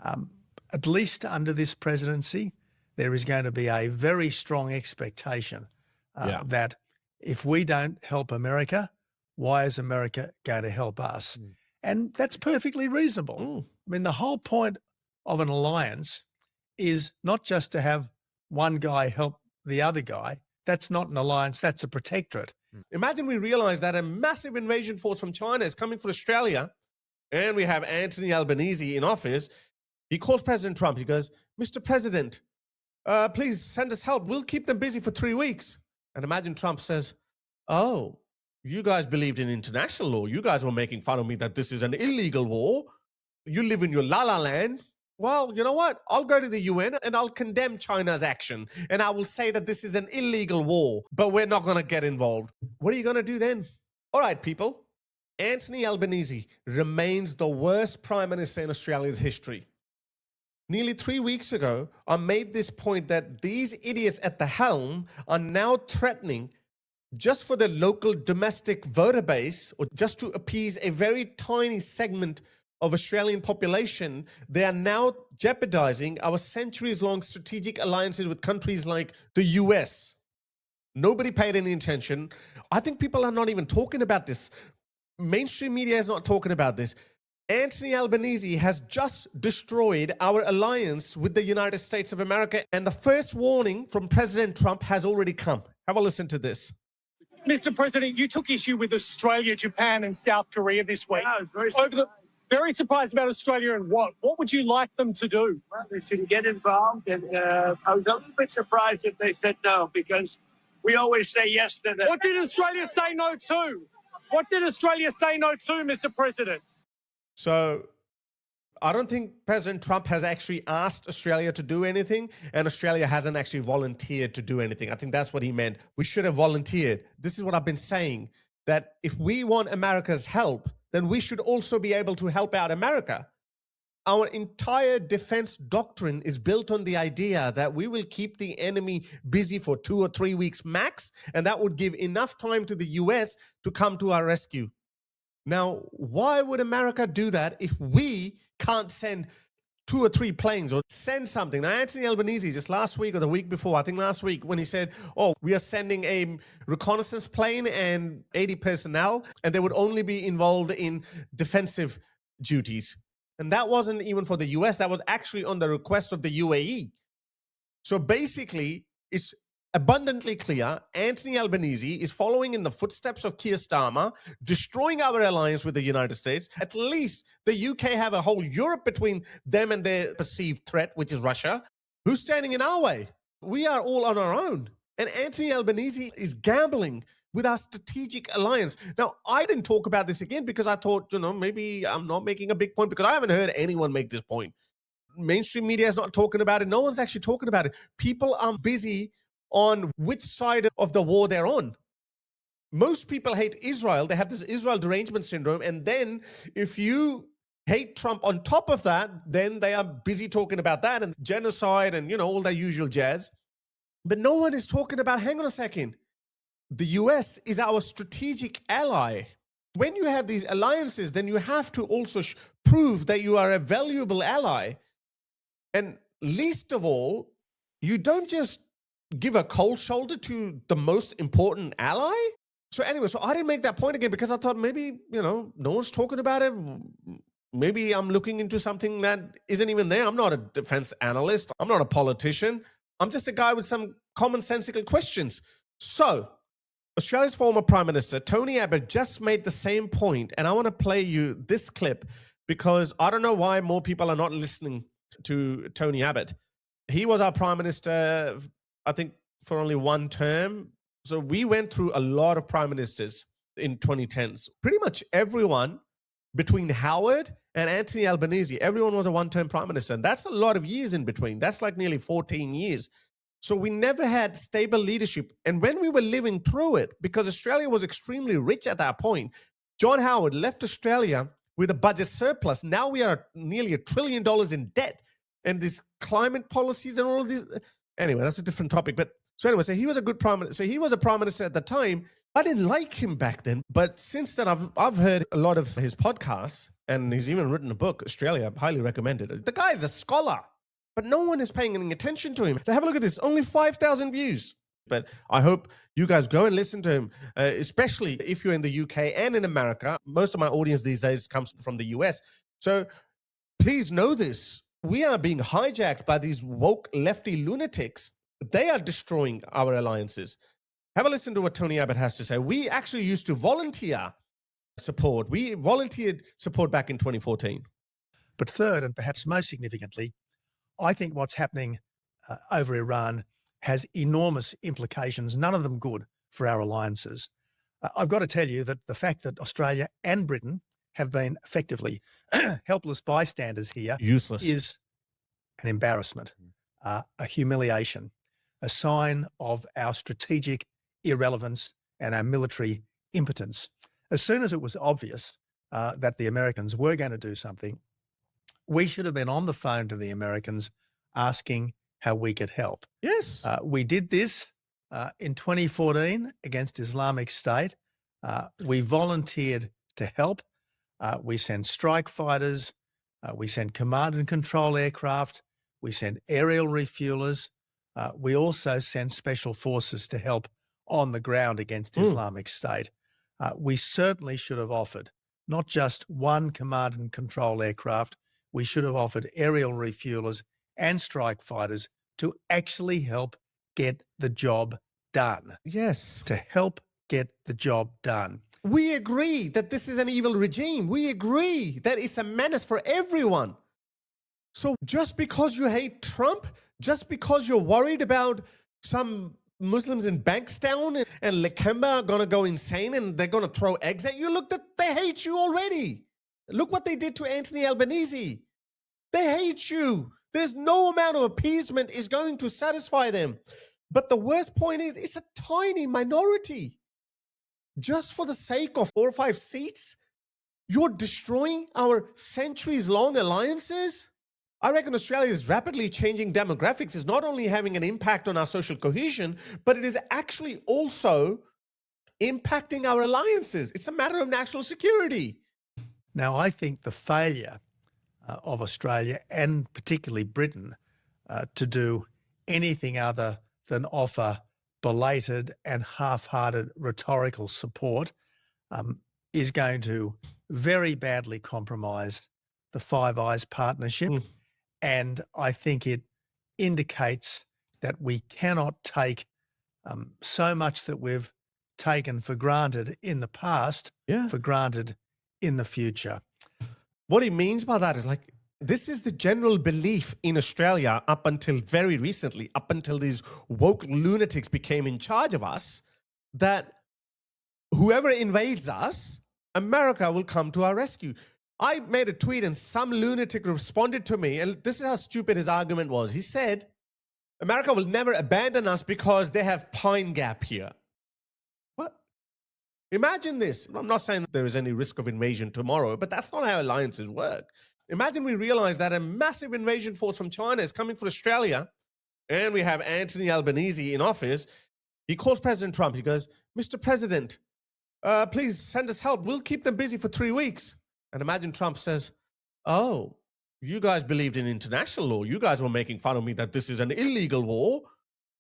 Um, at least under this presidency, there is going to be a very strong expectation that if we don't help America, why is America going to help us? And that's perfectly reasonable. I mean, the whole point of an alliance is not just to have one guy help the other guy. That's not an alliance, that's a protectorate. Imagine we realize that a massive invasion force from China is coming for Australia, and we have Anthony Albanese in office. He calls President Trump. He goes, Mr. President, please send us help. We'll keep them busy for 3 weeks. And imagine Trump says, oh, you guys believed in international law. You guys were making fun of me that this is an illegal war. You live in your la-la land. Well, you know what? I'll go to the UN and I'll condemn China's action. And I will say that this is an illegal war, but we're not going to get involved. What are you going to do then? All right, people. Anthony Albanese remains the worst prime minister in Australia's history. Nearly 3 weeks ago, I made this point that these idiots at the helm are now threatening, just for the local domestic voter base, or just to appease a very tiny segment of Australian population, they are now jeopardizing our centuries-long strategic alliances with countries like the US. Nobody paid any attention. I think people are not even talking about this. Mainstream media is not talking about this. Anthony Albanese has just destroyed our alliance with the United States of America, and the first warning from President Trump has already come. Have a listen to this. Mr. President, you took issue with Australia, Japan and South Korea this week. Yeah, I was very surprised about Australia and what? What would you like them to do? Well, they should get involved, and I was a little bit surprised if they said no, because we always say yes to them. What did Australia say no to? What did Australia say no to, Mr. President? So I don't think President Trump has actually asked Australia to do anything, and Australia hasn't actually volunteered to do anything. I think that's what he meant. We should have volunteered. This is what I've been saying, that if we want America's help, then we should also be able to help out America. Our entire defense doctrine is built on the idea that we will keep the enemy busy for 2 or 3 weeks max, and that would give enough time to the US to come to our rescue. Now, why would America do that if we can't send 2 or 3 planes or send something? Now, Anthony Albanese, just last week or the week before, I think last week, when he said, oh, we are sending a reconnaissance plane and 80 personnel, and they would only be involved in defensive duties. And that wasn't even for the US, that was actually on the request of the UAE. So basically, it's abundantly clear, Anthony Albanese is following in the footsteps of Keir Starmer, destroying our alliance with the United States. At least the UK have a whole Europe between them and their perceived threat, which is Russia. Who's standing in our way? We are all on our own. And Anthony Albanese is gambling with our strategic alliance. Now, I didn't talk about this again because I thought, maybe I'm not making a big point, because I haven't heard anyone make this point. Mainstream media is not talking about it. No one's actually talking about it. People are busy on which side of the war they're on. Most people hate Israel. They have this Israel derangement syndrome. And then if you hate Trump on top of that, then they are busy talking about that and genocide and, all that usual jazz. But no one is talking about, hang on a second, the US is our strategic ally. When you have these alliances, then you have to also prove that you are a valuable ally. And least of all, you don't just give a cold shoulder to the most important ally. So anyway, I didn't make that point again because I thought maybe, no one's talking about it. Maybe I'm looking into something that isn't even there. I'm not a defense analyst. I'm not a politician. I'm just a guy with some commonsensical questions. So Australia's former Prime Minister, Tony Abbot, just made the same point. And I want to play you this clip because I don't know why more people are not listening to Tony Abbot. He was our Prime Minister, I think, for only one term. So we went through a lot of prime ministers in 2010s. Pretty much everyone between Howard and Anthony Albanese, everyone was a one-term prime minister. And that's a lot of years in between. That's like nearly 14 years. So we never had stable leadership. And when we were living through it, because Australia was extremely rich at that point, John Howard left Australia with a budget surplus. Now we are nearly $1 trillion in debt. And these climate policies and all of these. Anyway, that's a different topic. But so anyway, so he was a good prime minister. So he was a prime minister at the time. I didn't like him back then, but since then I've heard a lot of his podcasts, and he's even written a book, Australia, highly recommended. The guy is a scholar, but no one is paying any attention to him. Have a look at this, only 5,000 views. But I hope you guys go and listen to him, especially if you're in the UK and in America. Most of my audience these days comes from the US. So please know this. We are being hijacked by these woke lefty lunatics. They are destroying our alliances. Have a listen to what Tony Abbot has to say. We actually used to volunteer support. We volunteered support back in 2014. But third, and perhaps most significantly, I think what's happening over Iran has enormous implications, none of them good for our alliances. I've got to tell you that the fact that Australia and Britain have been effectively helpless bystanders here Useless. is an embarrassment, a humiliation, a sign of our strategic irrelevance and our military impotence. As soon as it was obvious that the Americans were going to do something, we should have been on the phone to the Americans asking how we could help. Yes. We did this in 2014 against Islamic State. We volunteered to help. We sent strike fighters. We sent command and control aircraft. We sent aerial refuelers. We also sent special forces to help on the ground against Islamic State. We certainly should have offered not just one command and control aircraft. We should have offered aerial refuelers and strike fighters to actually help get the job done. Yes. To help get the job done. We agree that this is an evil regime. We agree that it's a menace for everyone. So just because you hate Trump, just because you're worried about some Muslims in Bankstown and Lakemba are going to go insane and they're going to throw eggs at you, look, that they hate you already. Look what they did to Anthony Albanese. They hate you. There's no amount of appeasement is going to satisfy them. But the worst point is it's a tiny minority. Just for the sake of 4 or 5 seats, you're destroying our centuries-long alliances? I reckon Australia is rapidly changing demographics. It's not only having an impact on our social cohesion, but it is actually also impacting our alliances. It's a matter of national security. Now, I think the failure of Australia and particularly Britain to do anything other than offer belated and half-hearted rhetorical support is going to very badly compromise the Five Eyes partnership. And I think it indicates that we cannot take so much that we've taken for granted in the past, for granted in the future. What he means by that is like, this is the general belief in Australia up until very recently, up until these woke lunatics became in charge of us, that whoever invades us, America will come to our rescue. I made a tweet and some lunatic responded to me, and this is how stupid his argument was. He said, America will never abandon us because they have Pine Gap here. What? Imagine this. I'm not saying that there is any risk of invasion tomorrow, but that's not how alliances work. Imagine we realize that a massive invasion force from China is coming for Australia, and we have Anthony Albanese in office. He calls President Trump. He goes, Mr. President, please send us help. We'll keep them busy for 3 weeks. And imagine Trump says, oh, you guys believed in international law. You guys were making fun of me that this is an illegal war.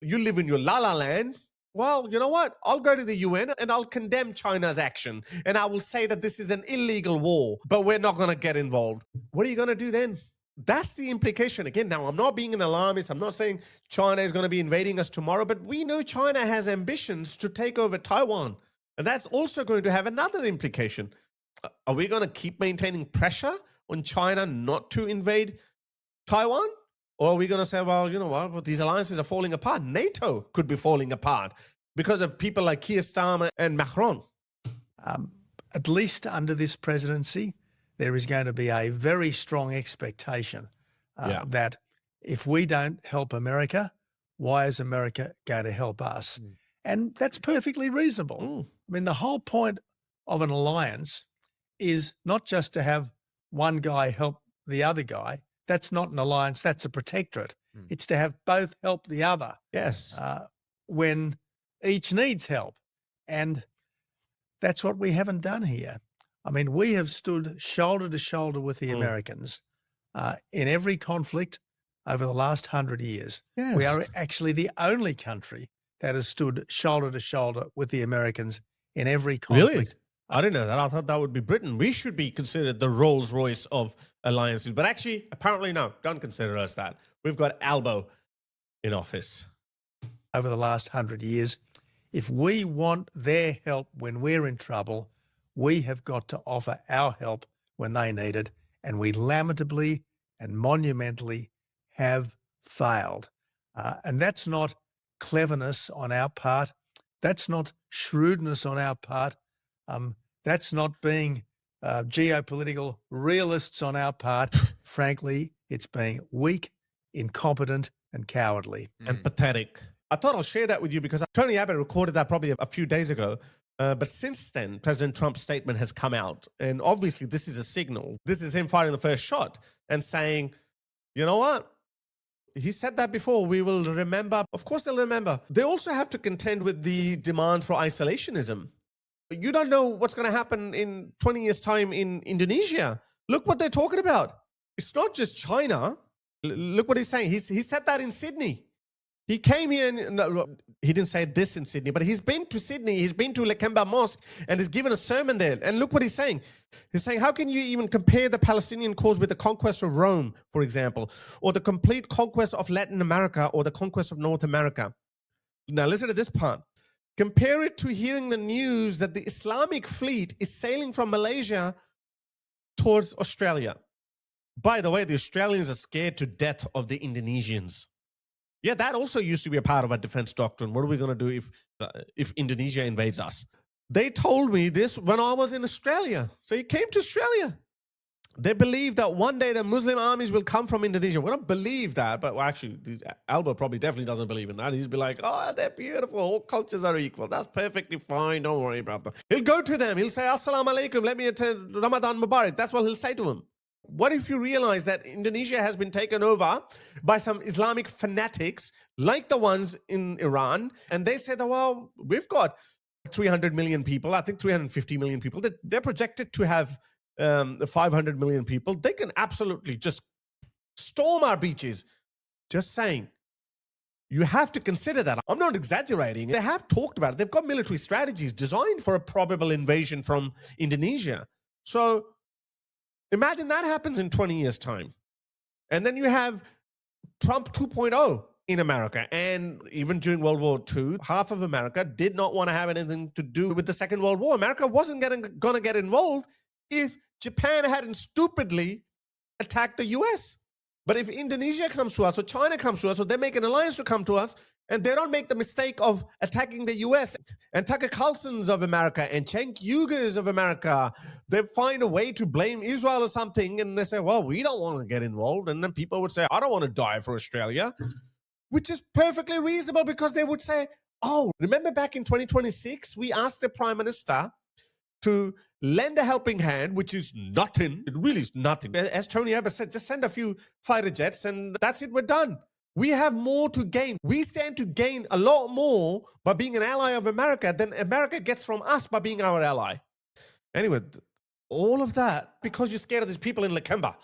You live in your la-la land. Well, you know what? I'll go to the UN and I'll condemn China's action. And I will say that this is an illegal war, but we're not going to get involved. What are you going to do then? That's the implication. Again, now, I'm not being an alarmist. I'm not saying China is going to be invading us tomorrow, but we know China has ambitions to take over Taiwan. And that's also going to have another implication. Are we going to keep maintaining pressure on China not to invade Taiwan? Or are we going to say, well, you know what, these alliances are falling apart. NATO could be falling apart because of people like Keir Starmer and Macron. At least under this presidency, there is going to be a very strong expectation that if we don't help America, why is America going to help us? And that's perfectly reasonable. I mean, the whole point of an alliance is not just to have one guy help the other guy. That's not an alliance, that's a protectorate. It's to have both help the other. Yes. When each needs help. And That's what we haven't done here. I mean, we have stood shoulder to shoulder with the Americans in every conflict over the last 100 years. Yes. We are actually the only country that has stood shoulder to shoulder with the Americans in every conflict. Really? I didn't know that. I thought that would be Britain. We should be considered the Rolls Royce of alliances. But actually, apparently, no, don't consider us that. We've got Albo in office. Over the last 100 years, if we want their help when we're in trouble, we have got to offer our help when they need it. And we lamentably and monumentally have failed. And that's not cleverness on our part. That's not shrewdness on our part. That's not being geopolitical realists on our part. Frankly, it's being weak, incompetent, and cowardly. And pathetic. I thought I'll share that with you because Tony Abbot recorded that probably a few days ago. But since then, President Trump's statement has come out. And obviously, this is a signal. This is him firing the first shot and saying, you know what? He said that before. We will remember. Of course, they'll remember. They also have to contend with the demand for isolationism. You don't know what's going to happen in 20 years' time in Indonesia. Look what they're talking about. It's not just China. Look what he's saying. He said that in Sydney. He came here, and no, he didn't say this in Sydney, but he's been to Sydney, he's been to Lakemba Mosque, and he's given a sermon there. And look what he's saying. He's saying, how can you even compare the Palestinian cause with the conquest of Rome, for example, or the complete conquest of Latin America, or the conquest of North America? Now listen to this part. Compare it to hearing the news that the Islamic fleet is sailing from Malaysia towards Australia. By the way, the Australians are scared to death of the Indonesians. Yeah, that also used to be a part of our defense doctrine. What are we going to do if Indonesia invades us? They told me this when I was in Australia. So he came to Australia. They believe that one day the Muslim armies will come from Indonesia. We don't believe that, but well, actually, Albo probably definitely doesn't believe in that. He'd be like, oh, they're beautiful. All cultures are equal. That's perfectly fine. Don't worry about that. He'll go to them. He'll say, Assalamu alaikum. Let me attend Ramadan Mubarak. That's what he'll say to them. What if you realize that Indonesia has been taken over by some Islamic fanatics like the ones in Iran, and they say that, well, we've got 300 million people, I think 350 million people. They're projected to have 500 million people. They can absolutely just storm our beaches. Just saying. You have to consider that. I'm not exaggerating. They have talked about it. They've got military strategies designed for a probable invasion from Indonesia. So imagine that happens in 20 years' time. And then you have Trump 2.0 in America. And even during World War II, half of America did not want to have anything to do with the Second World War. America wasn't going to get involved if Japan hadn't stupidly attacked the US. But if Indonesia comes to us, or China comes to us, or they make an alliance to come to us, and they don't make the mistake of attacking the US, and Tucker Carlson's of America, and Cenk Uygur's of America, they find a way to blame Israel or something, and they say, well, we don't want to get involved. And then people would say, I don't want to die for Australia, which is perfectly reasonable, because they would say, oh, remember back in 2026, we asked the Prime Minister to lend a helping hand, which is nothing. It really is nothing. As Tony Abbot said, just send a few fighter jets and that's it, we're done. We have more to gain. We stand to gain a lot more by being an ally of America than America gets from us by being our ally. Anyway, all of that because you're scared of these people in Lakemba.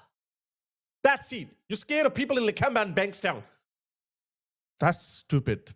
That's it. You're scared of people in Lakemba and Bankstown. That's stupid.